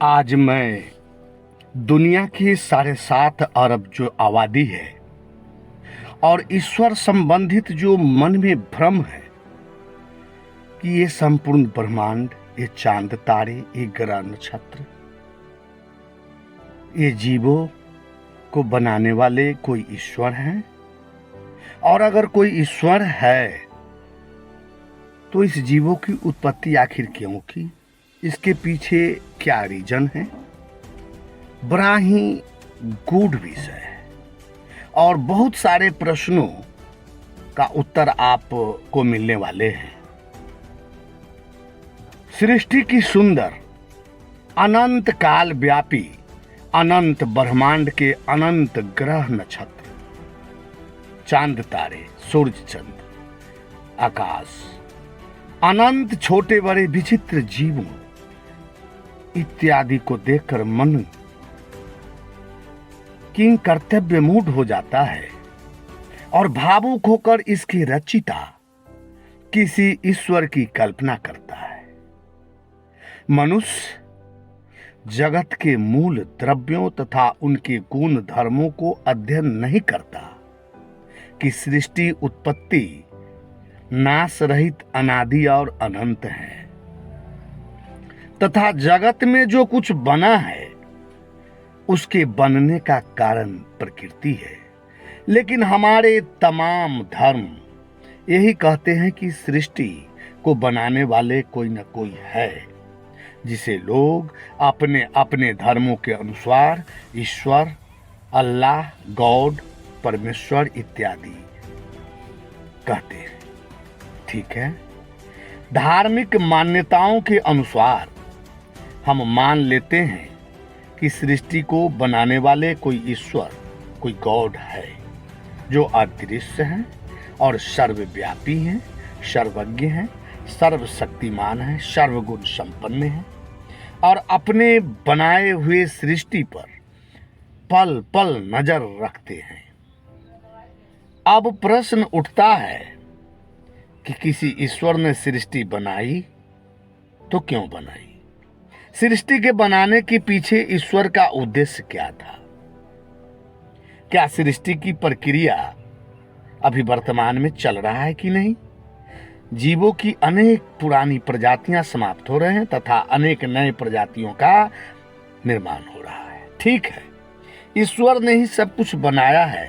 आज मैं दुनिया की 7.5 अरब जो आबादी है और ईश्वर संबंधित जो मन में भ्रम है कि ये संपूर्ण ब्रह्मांड, ये चांद तारे, ये ग्रह नक्षत्र, ये जीवों को बनाने वाले कोई ईश्वर हैं। और अगर कोई ईश्वर है तो इस जीवों की उत्पत्ति आखिर क्यों की, इसके पीछे क्या रीजन है, बड़ा ही गूढ़ विषय है। और बहुत सारे प्रश्नों का उत्तर आपको मिलने वाले हैं। सृष्टि की सुंदर, अनंत काल व्यापी, अनंत ब्रह्मांड के अनंत ग्रह नक्षत्र, चांद तारे, सूरज चंद्र, आकाश, अनंत छोटे बड़े विचित्र जीवों इत्यादि को देखकर मन किंग कर्तव्य मूड हो जाता है और भावुक होकर इसके रचिता किसी ईश्वर की कल्पना करता है। मनुष्य जगत के मूल द्रव्यों तथा उनके गुण धर्मों को अध्ययन नहीं करता कि सृष्टि उत्पत्ति नाश रहित अनादि और अनंत है तथा जगत में जो कुछ बना है उसके बनने का कारण प्रकृति है। लेकिन हमारे तमाम धर्म यही कहते हैं कि सृष्टि को बनाने वाले कोई न कोई है, जिसे लोग अपने अपने धर्मों के अनुसार ईश्वर, अल्लाह, गॉड, परमेश्वर इत्यादि कहते हैं। ठीक है, धार्मिक मान्यताओं के अनुसार हम मान लेते हैं कि सृष्टि को बनाने वाले कोई ईश्वर, कोई गॉड है जो अदृश्य हैं और सर्वव्यापी हैं, सर्वज्ञ हैं, सर्वशक्तिमान हैं, सर्वगुण संपन्न हैं और अपने बनाए हुए सृष्टि पर पल पल नजर रखते हैं। अब प्रश्न उठता है कि किसी ईश्वर ने सृष्टि बनाई तो क्यों बनाई? सृष्टि के बनाने के पीछे ईश्वर का उद्देश्य क्या था? क्या सृष्टि की प्रक्रिया अभी वर्तमान में चल रहा है कि नहीं? जीवों की अनेक पुरानी प्रजातियां समाप्त हो रहे हैं तथा अनेक नए प्रजातियों का निर्माण हो रहा है। ठीक है, ईश्वर ने ही सब कुछ बनाया है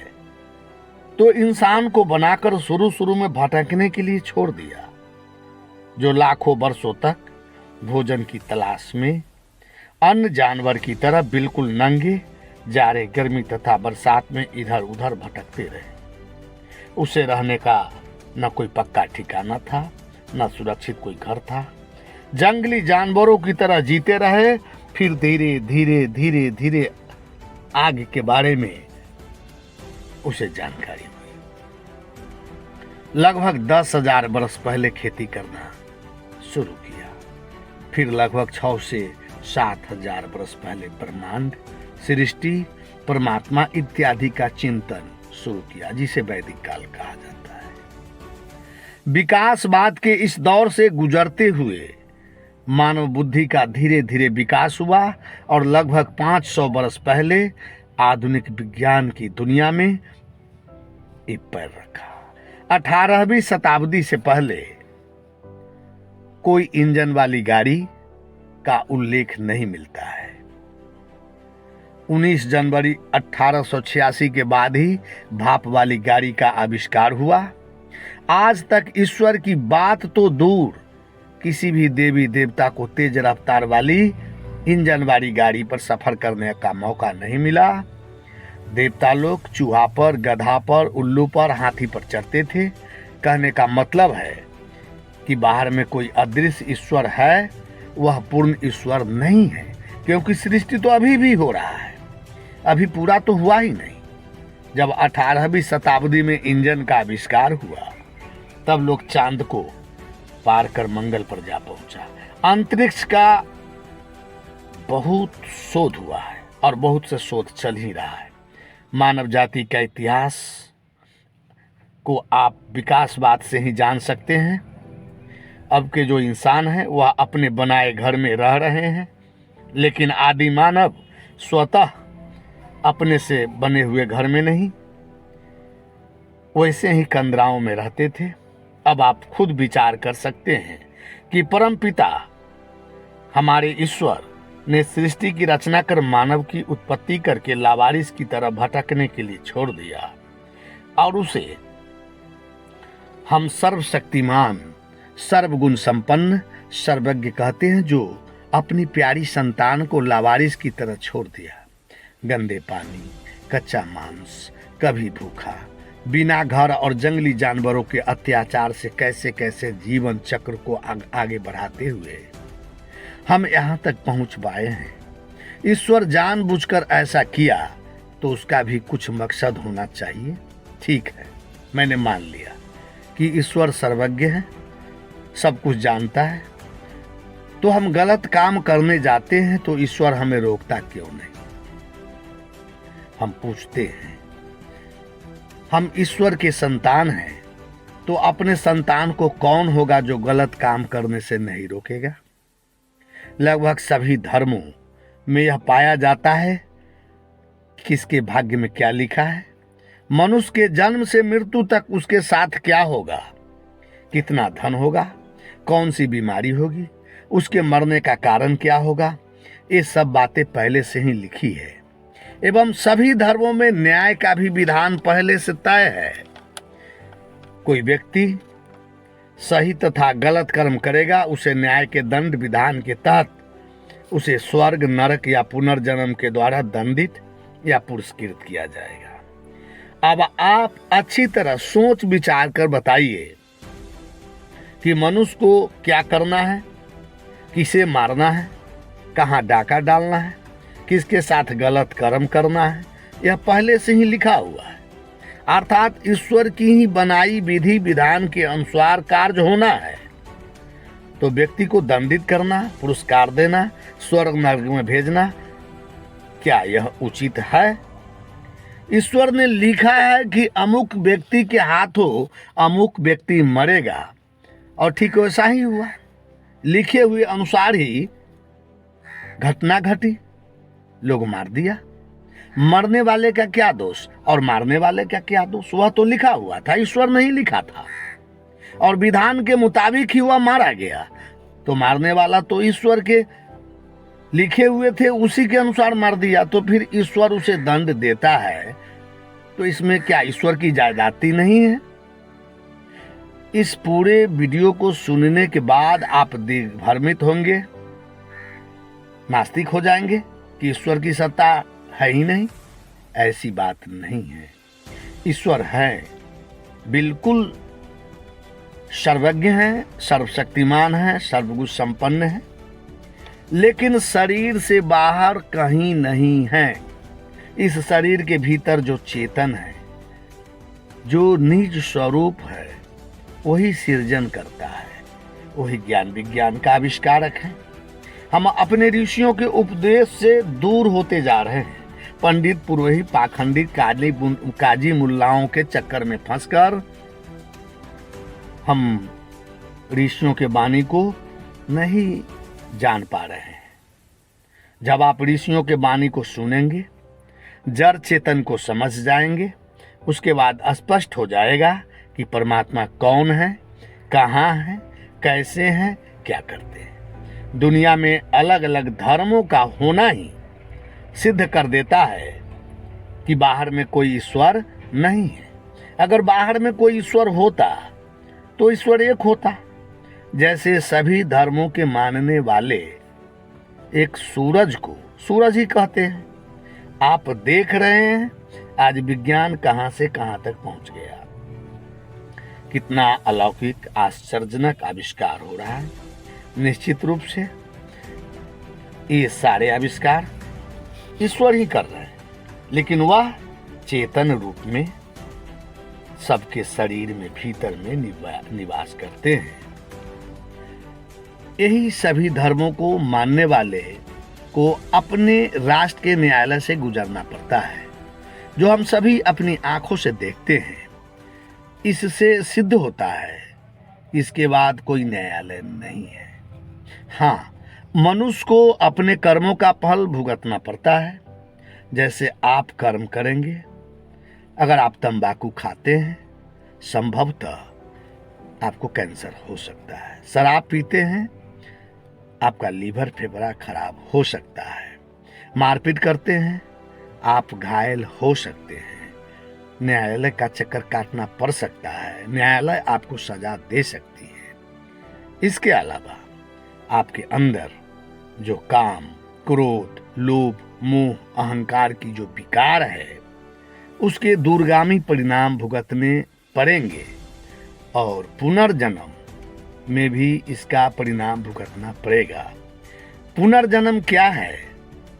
तो इंसान को बनाकर शुरू में भटकने के लिए छोड़ दिया, जो लाखों वर्षों तक भोजन की तलाश में अन्य जानवर की तरह बिल्कुल नंगे जाड़े, गर्मी तथा बरसात में इधर उधर भटकते रहे। उसे रहने का न कोई पक्का ठिकाना था, न सुरक्षित कोई घर था। जंगली जानवरों की तरह जीते रहे। फिर धीरे धीरे धीरे धीरे आगे के बारे में उसे जानकारी हुई। लगभग 10,000 वर्ष पहले खेती करना शुरू किया। फिर लगभग 6 से 7,000 वर्ष पहले ब्रह्मांड, सृष्टि, परमात्मा इत्यादि का चिंतन शुरू किया, जिसे वैदिक काल कहा जाता है। विकासवाद के इस दौर से गुजरते हुए मानव बुद्धि का धीरे धीरे विकास हुआ और लगभग 500 वर्ष पहले आधुनिक विज्ञान की दुनिया में एक पैर रखा। 18वीं शताब्दी से पहले कोई इंजन वाली गाड़ी का उल्लेख नहीं मिलता है। 19 जनवरी 1886 के बाद ही भाप वाली गाड़ी का आविष्कार हुआ। आज तक ईश्वर की बात तो दूर, किसी भी देवी देवता को तेज रफ्तार वाली इंजन वाली गाड़ी पर सफर करने का मौका नहीं मिला। देवता लोग चूहा पर, गधा पर, उल्लू पर, हाथी पर चढ़ते थे। कहने का मतलब है कि बाहर में कोई अदृश्य ईश्वर है, वह पूर्ण ईश्वर नहीं है, क्योंकि सृष्टि तो अभी भी हो रहा है, अभी पूरा तो हुआ ही नहीं। जब 18वीं शताब्दी में इंजन का आविष्कार हुआ तब लोग चांद को पार कर मंगल पर जा पहुंचा। अंतरिक्ष का बहुत शोध हुआ है और बहुत से शोध चल ही रहा है। मानव जाति का इतिहास को आप विकासवाद से ही जान सकते हैं। अब के जो इंसान हैं वह अपने बनाए घर में रह रहे हैं, लेकिन आदि मानव स्वतः अपने से बने हुए घर में नहीं, वैसे ही कंदराओं में रहते थे। अब आप खुद विचार कर सकते हैं कि परमपिता हमारे ईश्वर ने सृष्टि की रचना कर मानव की उत्पत्ति करके लावारिस की तरह भटकने के लिए छोड़ दिया, और उसे हम सर्वशक्तिमान, सर्वगुण संपन्न, सर्वज्ञ कहते हैं, जो अपनी प्यारी संतान को लावारिस की तरह छोड़ दिया। गंदे पानी, कच्चा मांस, कभी भूखा, बिना घर और जंगली जानवरों के अत्याचार से कैसे कैसे जीवन चक्र को आगे बढ़ाते हुए हम यहाँ तक पहुँच पाए हैं। ईश्वर जानबूझकर ऐसा किया तो उसका भी कुछ मकसद होना चाहिए। ठीक है, मैंने मान लिया कि ईश्वर सर्वज्ञ है, सब कुछ जानता है, तो हम गलत काम करने जाते हैं तो ईश्वर हमें रोकता क्यों नहीं? हम पूछते हैं, हम ईश्वर के संतान हैं तो अपने संतान को कौन होगा जो गलत काम करने से नहीं रोकेगा? लगभग सभी धर्मों में यह पाया जाता है किसके भाग्य में क्या लिखा है, मनुष्य के जन्म से मृत्यु तक उसके साथ क्या होगा, कितना धन होगा, कौन सी बीमारी होगी, उसके मरने का कारण क्या होगा, ये सब बातें पहले से ही लिखी है। एवं सभी धर्मों में न्याय का भी विधान पहले से तय है। कोई व्यक्ति सही तथा गलत कर्म करेगा, उसे न्याय के दंड विधान के तहत उसे स्वर्ग, नरक या पुनर्जन्म के द्वारा दंडित या पुरस्कृत किया जाएगा। अब आप अच्छी तरह सोच विचार कर बताइए कि मनुष्य को क्या करना है, किसे मारना है, कहाँ डाका डालना है, किसके साथ गलत कर्म करना है, यह पहले से ही लिखा हुआ है। अर्थात ईश्वर की ही बनाई विधि विधान के अनुसार कार्य होना है। तो व्यक्ति को दंडित करना, पुरस्कार देना, स्वर्ग नरक में भेजना, क्या यह उचित है? ईश्वर ने लिखा है कि अमुक व्यक्ति के हाथों अमुक व्यक्ति मरेगा, और ठीक वैसा ही हुआ। लिखे हुए अनुसार ही घटना घटी, लोग मार दिया। मरने वाले का क्या दोष और मारने वाले का क्या दोष? वह तो लिखा हुआ था, ईश्वर नहीं लिखा था, और विधान के मुताबिक ही वह मारा गया। तो मारने वाला तो ईश्वर के लिखे हुए थे, उसी के अनुसार मार दिया। तो फिर ईश्वर उसे दंड देता है, तो इसमें क्या ईश्वर की जायदादी नहीं है? इस पूरे वीडियो को सुनने के बाद आप भ्रमित होंगे, नास्तिक हो जाएंगे कि ईश्वर की सत्ता है ही नहीं। ऐसी बात नहीं है, ईश्वर है, बिल्कुल सर्वज्ञ है, सर्वशक्तिमान है, सर्वगुण संपन्न है, लेकिन शरीर से बाहर कहीं नहीं है। इस शरीर के भीतर जो चेतन है, जो निज स्वरूप है, वही सृजन करता है, वही ज्ञान विज्ञान का आविष्कारक है। हम अपने ऋषियों के उपदेश से दूर होते जा रहे हैं। पंडित, पुरोहित, पाखंडी, काजी मुल्लाओं के चक्कर में फंसकर हम ऋषियों के वाणी को नहीं जान पा रहे हैं। जब आप ऋषियों के वाणी को सुनेंगे, जड़ चेतन को समझ जाएंगे, उसके बाद स्पष्ट हो जाएगा कि परमात्मा कौन है, कहाँ है, कैसे हैं, क्या करते हैं। दुनिया में अलग अलग धर्मों का होना ही सिद्ध कर देता है कि बाहर में कोई ईश्वर नहीं है। अगर बाहर में कोई ईश्वर होता तो ईश्वर एक होता। जैसे सभी धर्मों के मानने वाले एक सूरज को सूरज ही कहते हैं। आप देख रहे हैं आज विज्ञान कहां से कहां तक पहुंच गया, कितना अलौकिक आश्चर्यजनक आविष्कार हो रहा है। निश्चित रूप से ये सारे आविष्कार ईश्वर ही कर रहे हैं, लेकिन वह चेतन रूप में सबके शरीर में भीतर में निवास करते हैं। यही सभी धर्मों को मानने वाले को अपने राष्ट्र के न्यायालय से गुजरना पड़ता है, जो हम सभी अपनी आंखों से देखते हैं। इससे सिद्ध होता है इसके बाद कोई न्यायालय नहीं है। हाँ, मनुष्य को अपने कर्मों का फल भुगतना पड़ता है। जैसे आप कर्म करेंगे, अगर आप तंबाकू खाते हैं, संभवतः आपको कैंसर हो सकता है। शराब पीते हैं, आपका लीवर फेफड़ा खराब हो सकता है। मारपीट करते हैं, आप घायल हो सकते हैं। न्यायालय का चक्कर काटना पड़ सकता है। न्यायालय आपको सजा दे सकती है। इसके अलावा आपके अंदर जो काम, क्रोध, लोभ, मोह, अहंकार की जो विकार है, उसके दूरगामी परिणाम भुगतने पड़ेंगे और पुनर्जन्म में भी इसका परिणाम भुगतना पड़ेगा। पुनर्जन्म क्या है?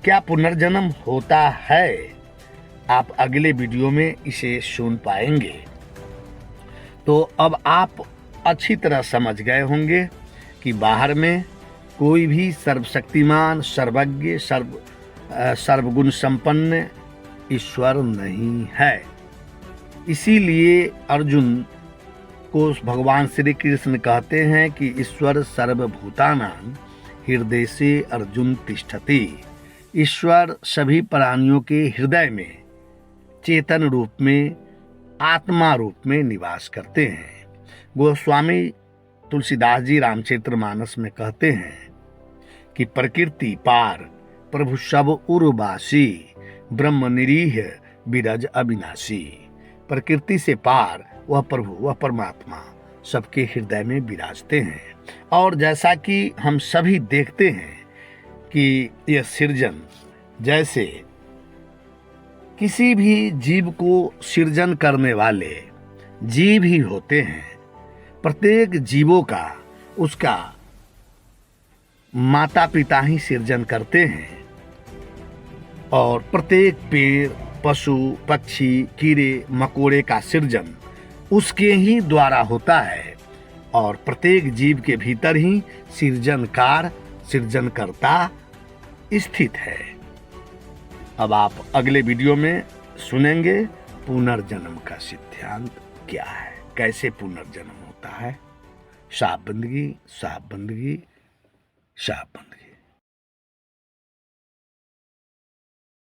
क्या पुनर्जन्म होता है? आप अगले वीडियो में इसे सुन पाएंगे। तो अब आप अच्छी तरह समझ गए होंगे कि बाहर में कोई भी सर्वशक्तिमान, सर्वज्ञ, सर्वगुण संपन्न ईश्वर नहीं है। इसीलिए अर्जुन को भगवान श्री कृष्ण कहते हैं कि ईश्वर सर्वभूतानां हृदय से अर्जुन तिष्ठति। ईश्वर सभी प्राणियों के हृदय में चेतन रूप में, आत्मा रूप में निवास करते हैं। गोस्वामी तुलसीदास जी रामचरितमानस में कहते हैं कि प्रकृति पार प्रभु सब उर्वासी, ब्रह्म निरीह विरज अविनाशी। प्रकृति से पार वह प्रभु, वह परमात्मा सबके हृदय में विराजते हैं। और जैसा कि हम सभी देखते हैं कि यह सृजन, जैसे किसी भी जीव को सृजन करने वाले जीव ही होते हैं। प्रत्येक जीवों का उसका माता पिता ही सृजन करते हैं और प्रत्येक पेड़, पशु, पक्षी, कीड़े मकोड़े का सृजन उसके ही द्वारा होता है और प्रत्येक जीव के भीतर ही सृजनकार, सृजनकर्ता स्थित है। अब आप अगले वीडियो में सुनेंगे पुनर्जन्म का सिद्धांत क्या है, कैसे पुनर्जन्म होता है। साफ बंदगी, साफ बंदगी, साफ बंदगी।